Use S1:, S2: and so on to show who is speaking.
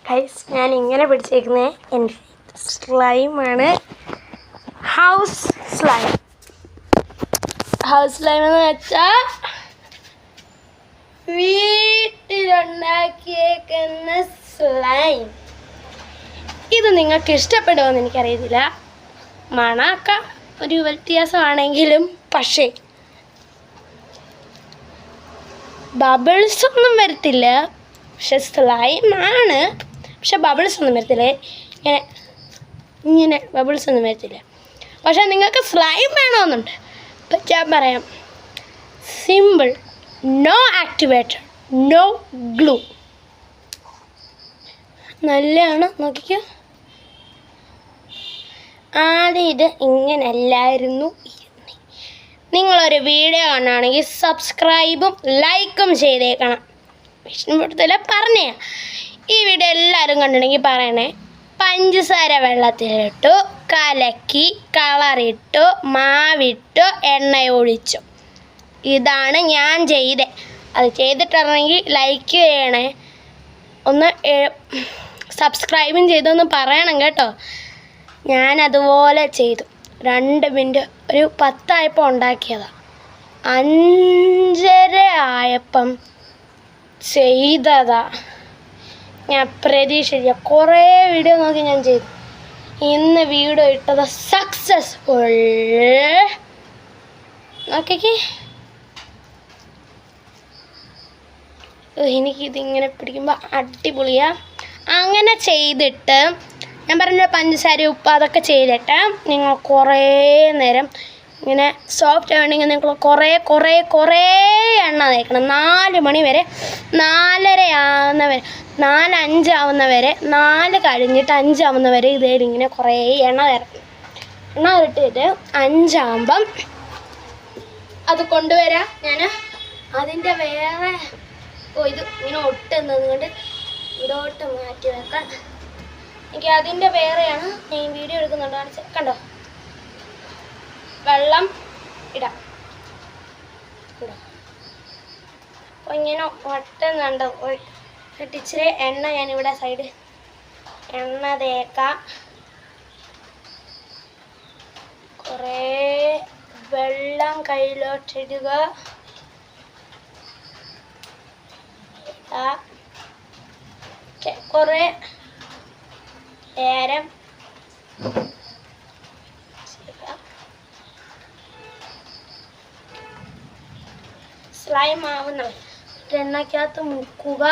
S1: Guys, ഞാൻ ഇങ്ങനെ പിടിച്ചേക്കുന്നത് എൻ്റെ സ്ലൈമാണ്. House slime. ഹൗസ് സ്ലൈം എന്ന് വെച്ചാൽ വീട്ടിലുണ്ടാക്കിയേക്കുന്ന സ്ലൈം. ഇത് നിങ്ങൾക്ക് ഇഷ്ടപ്പെടുമെന്ന് എനിക്കറിയത്തില്ല. മണമൊക്കെ ഒരു വ്യത്യാസമാണെങ്കിലും പക്ഷേ ബബിൾസ് ഒന്നും വരത്തില്ല. പക്ഷെ സ്ലൈമാണ്, പക്ഷെ ബബിൾസ് ഒന്നും വരത്തില്ല. ഇങ്ങനെ ബബിൾസ് ഒന്നും വരത്തില്ല. പക്ഷെ നിങ്ങൾക്ക് സ്ലൈം വേണമെന്നുണ്ട്. ഇപ്പം ഞാൻ പറയാം, simple, no activator, no glue. നല്ലതാണ്, നോക്കിക്കോ. ആദ്യം ഇത് ഇങ്ങനെയല്ലായിരുന്നു. നിങ്ങളൊരു വീഡിയോ കാണുകയാണെങ്കിൽ സബ്സ്ക്രൈബും ലൈക്കും ചെയ്തേക്കണം. വിഷ്ണുപ്പെടുത്തല പറഞ്ഞേ. ഈ വീഡിയോ എല്ലാവരും കണ്ടിട്ടുണ്ടെങ്കിൽ പറയണേ. പഞ്ചസാര വെള്ളത്തിലിട്ടു, കലക്കി, കളറിട്ടു, മാവിട്ടു, എണ്ണ ഒഴിച്ചു. ഇതാണ് ഞാൻ ചെയ്തത്. അത് ചെയ്തിട്ടുണ്ടെങ്കിൽ ലൈക്ക് ചെയ്യണേ, ഒന്ന് സബ്സ്ക്രൈബും ചെയ്തൊന്ന് പറയണം കേട്ടോ. ഞാനതുപോലെ ചെയ്തു. 2 മിനിറ്റ്, ഒരു 10 ആയപ്പോൾ ഉണ്ടാക്കിയതാണ്. 5:30 ആയപ്പം ചെയ്തതാ. ഞാൻ പ്രതീക്ഷിച്ച കുറേ വീഡിയോ നോക്കി ഞാൻ ചെയ്തു. ഇന്ന് വീഡിയോ ഇട്ടത് സക്സസ്ഫുൾ. നോക്കിക്കേ, എനിക്കിതിങ്ങനെ പിടിക്കുമ്പോൾ അടിപൊളിയാണ്. അങ്ങനെ ചെയ്തിട്ട് ഞാൻ പറഞ്ഞ പഞ്ചസാര, ഉപ്പ് അതൊക്കെ ചെയ്തിട്ട് നിങ്ങൾ കുറേ നേരം ഇങ്ങനെ സോഫ്റ്റ് ആവണമെങ്കിൽ നിങ്ങൾ കുറേ എണ്ണ തേക്കണം. 4 മണി വരെ, 4:30 ആവുന്ന വരെ, 4:05 ആവുന്ന വരെ, 4 കഴിഞ്ഞിട്ട് 5 ആവുന്ന വരെ ഇങ്ങനെ കുറേ എണ്ണ തേക്കണം. എണ്ണ ഇട്ടിട്ട് 5 ആകുമ്പം അത് കൊണ്ടുവരാം. ഞാൻ അതിൻ്റെ വേറെ ഇത് ഇങ്ങനെ ഒട്ടുന്നത് കൊണ്ട് ഇവിടോട്ട് മാറ്റി വെക്കാം. എനിക്ക് അതിൻ്റെ വേറെയാണ് ഞാൻ ഈ വീഡിയോ എടുക്കുന്നുണ്ട്. കണ്ടോ, വെള്ളം ഇടാം. അപ്പോൾ ഇങ്ങനെ ഒട്ടുന്നുണ്ട്. ഇച്ചിരി എണ്ണ ഞാനിവിടെ സൈഡ് എണ്ണ തേക്കാം. കുറേ വെള്ളം കയ്യിലോട്ടിടുക. കുറേ നേരം സ്ലൈം ആവുന്ന എണ്ണയ്ക്കകത്ത് മുക്കുക.